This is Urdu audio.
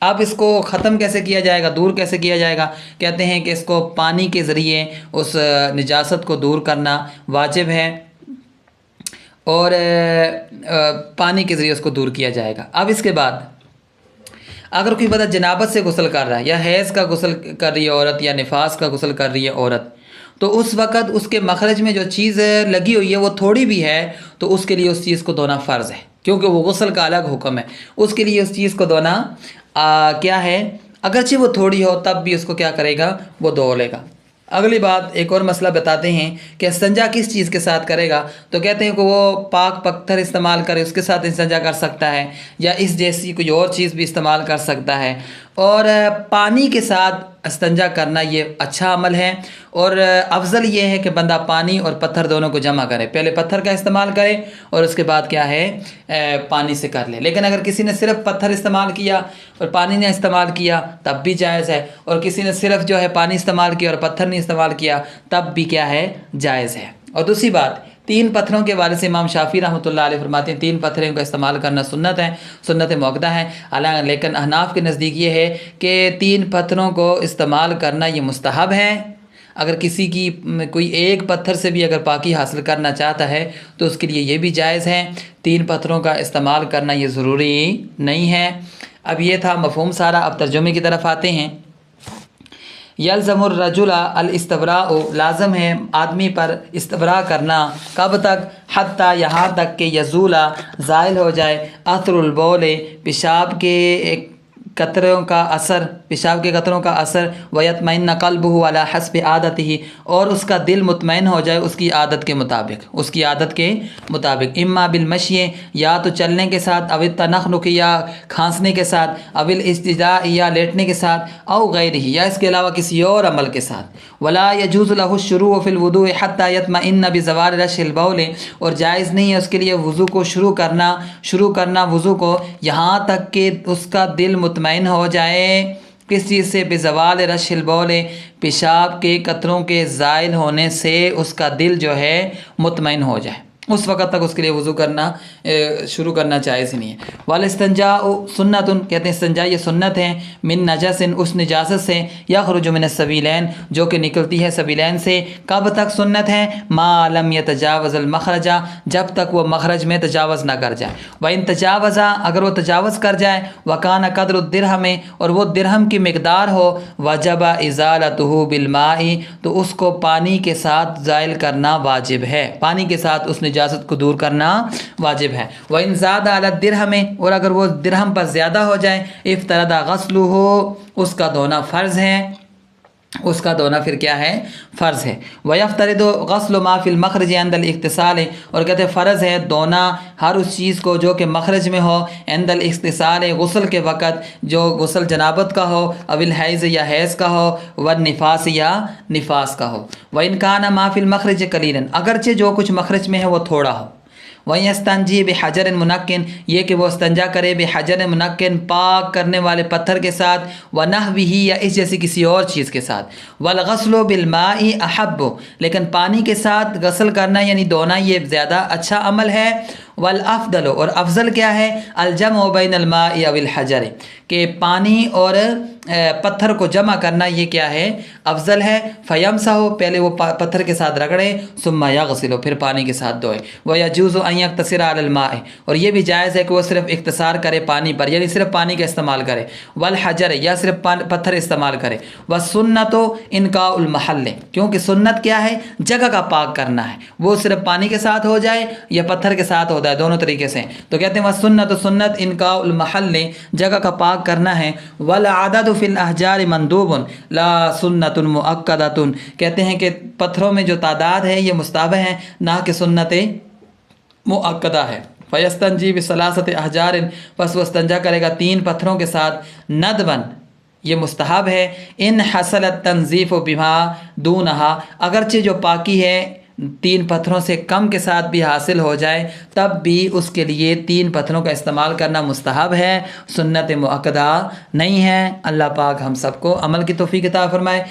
اب اس کو ختم کیسے کیا جائے گا، دور کیسے کیا جائے گا؟ کہتے ہیں کہ اس کو پانی کے ذریعے اس نجاست کو دور کرنا واجب ہے، اور پانی کے ذریعے اس کو دور کیا جائے گا۔ اب اس کے بعد اگر کوئی بندہ جنابت سے غسل کر رہا ہے، یا حیض کا غسل کر رہی ہے عورت، یا نفاس کا غسل کر رہی ہے عورت، تو اس وقت اس کے مخرج میں جو چیز لگی ہوئی ہے وہ تھوڑی بھی ہے تو اس کے لیے اس چیز کو دھونا فرض ہے، کیونکہ وہ غسل کا الگ حکم ہے، اس کے لیے اس چیز کو دھونا کیا ہے، اگرچہ وہ تھوڑی ہو تب بھی اس کو کیا کرے گا، وہ دھو لے گا۔ اگلی بات ایک اور مسئلہ بتاتے ہیں کہ استنجا کس چیز کے ساتھ کرے گا، تو کہتے ہیں کہ وہ پاک پتھر استعمال کرے، اس کے ساتھ استنجا کر سکتا ہے، یا اس جیسی کوئی اور چیز بھی استعمال کر سکتا ہے، اور پانی کے ساتھ استنجا کرنا یہ اچھا عمل ہے، اور افضل یہ ہے کہ بندہ پانی اور پتھر دونوں کو جمع کرے، پہلے پتھر کا استعمال کرے اور اس کے بعد کیا ہے پانی سے کر لے۔ لیکن اگر کسی نے صرف پتھر استعمال کیا اور پانی نے استعمال کیا تب بھی جائز ہے، اور کسی نے صرف جو ہے پانی استعمال کیا اور پتھر نہیں استعمال کیا تب بھی کیا ہے، جائز ہے۔ اور دوسری بات، 3 پتھروں کے حوالے سے امام شافعی رحمۃ اللہ علیہ فرماتے ہیں 3 پتھروں کا استعمال کرنا سنت ہے، سنت مؤکدہ ہے، لیکن احناف کے نزدیک یہ ہے کہ 3 پتھروں کو استعمال کرنا یہ مستحب ہے۔ اگر کسی کی کوئی ایک پتھر سے بھی اگر پاکی حاصل کرنا چاہتا ہے تو اس کے لیے یہ بھی جائز ہے، 3 پتھروں کا استعمال کرنا یہ ضروری نہیں ہے۔ اب یہ تھا مفہوم سارا، اب ترجمے کی طرف آتے ہیں۔ یلزم الرجل الاستبراء، لازم ہے آدمی پر استبراء کرنا، کب تک؟ حتیٰ یہاں تک کہ یزولا، زائل ہو جائے، اثر البول، پیشاب کے قطروں کا اثر، پیشاب کے قطروں کا اثر، ویطمئن قلبہ علی حسب عادتہ، اور اس کا دل مطمئن ہو جائے اس کی عادت کے مطابق، اس کی عادت کے مطابق، اما بالمشی، یا تو چلنے کے ساتھ، او التنخنق، یا کھانسنے کے ساتھ، او الاستجاء، یا لیٹنے کے ساتھ، او غیرہ، یا اس کے علاوہ کسی اور عمل کے ساتھ۔ ولا یجوز له الشروع فی الوضوء حتی یطمئن بزوال رش البول، اور جائز نہیں ہے اس کے لیے وضو کو شروع کرنا وضو کو یہاں تک کہ اس کا دل مطمئن ہو جائے، کس چیز سے؟ بزوال رش البول، پیشاب کے قطروں کے زائل ہونے سے اس کا دل جو ہے مطمئن ہو جائے، اس وقت تک اس کے لیے وضو کرنا شروع کرنا جائز نہیں ہے۔ والاستنجاء سنت، کہتے ہیں استنجا یہ سنت ہے، من نجس، اس نجاست سے، یخرج من السبیلین، جو کہ نکلتی ہے سبیلین سے۔ کب تک سنت ہے؟ ما لم یتجاوز المخرج، جب تک وہ مخرج میں تجاوز نہ کر جائے۔ وان تجاوز، اگر وہ تجاوز کر جائے، وکان قدر الدرہم، اور وہ درہم کی مقدار ہو، وجب ازالتہ بالماء، تو اس کو پانی کے ساتھ زائل کرنا واجب ہے، پانی کے ساتھ اس نجاست کو دور کرنا واجب ہے۔ وَإِن زَادَ عَلَى الدِّرْهَمِ، اور اگر وہ درہم پر زیادہ ہو جائے، افترض غسلہ، اس کا دھونا فرض ہے، اس کا دھونا پھر کیا ہے؟ فرض ہے۔ وَيَفْتَرِضُ غَسْلُ مَا فِي الْمَخْرَجِ عِنْدَ الْاِغْتِسَالِ، اور کہتے ہیں فرض ہے دھونا ہر اس چیز کو جو کہ مخرج میں ہو، عند الاغتسال، غسل کے وقت، جو غسل جنابت کا ہو، او الحیض، یا حیض کا ہو، والنفاس، یا نفاس کا ہو۔ وَإِنْ كَانَ مَا فِي الْمَخْرَجِ قَلِيلًا، اگرچہ جو کچھ مخرج میں ہے وہ تھوڑا ہو۔ وَيَسْتَنْجِي بِحَجَرٍ مُنَقٍ، یہ کہ وہ استنجا کرے بحجر منقن، پاک کرنے والے پتھر کے ساتھ، وَنَحْوِهِ، یا اس جیسی کسی اور چیز کے ساتھ۔ وَالْغَسْلُ بِالْمَاءِ أَحَبُّ، لیکن پانی کے ساتھ غسل کرنا یعنی دھونا یہ زیادہ اچھا عمل ہے۔ والافضل، اور افضل کیا ہے؟ الجمع بین الماء او الحجر، کہ پانی اور پتھر کو جمع کرنا یہ کیا ہے؟ افضل ہے۔ فیمسح، پہلے وہ پتھر کے ساتھ رگڑے، ثم یغسل، پھر پانی کے ساتھ دھوئے۔ ویجوز ان یقتصر علی الماء، اور یہ بھی جائز ہے کہ وہ صرف اقتصار کرے پانی پر، یعنی صرف پانی کا استعمال کرے۔ والحجر، یا صرف پتھر استعمال کرے۔ والسنت انقاء المحل، کیونکہ سنت کیا ہے؟ جگہ کا پاک کرنا ہے، وہ صرف پانی کے ساتھ ہو جائے یا پتھر کے ساتھ ہو جائے، دونوں طریقے سے۔ تو کہتے ہیں والسنت، سنت انقاء المحل، جگہ کا پاک کرنا ہے۔ والعدد فی الاحجار مندوب لا سنت مؤکدۃ، کہتے ہیں کہ پتھروں میں جو تعداد ہے یہ مستحب ہے، نہ کہ سنت مؤکدہ ہے۔ فیستنجی بثلاثۃ احجار، پس وہ استنجا کرے گا 3 پتھروں کے ساتھ، ندبن، یہ مستحب ہے۔ ان حصل التنظیف بما دونہا، اگرچہ جو پاکی ہے 3 پتھروں سے کم کے ساتھ بھی حاصل ہو جائے تب بھی اس کے لیے 3 پتھروں کا استعمال کرنا مستحب ہے، سنت مؤکدہ نہیں ہے۔ اللہ پاک ہم سب کو عمل کی توفیق عطا فرمائے۔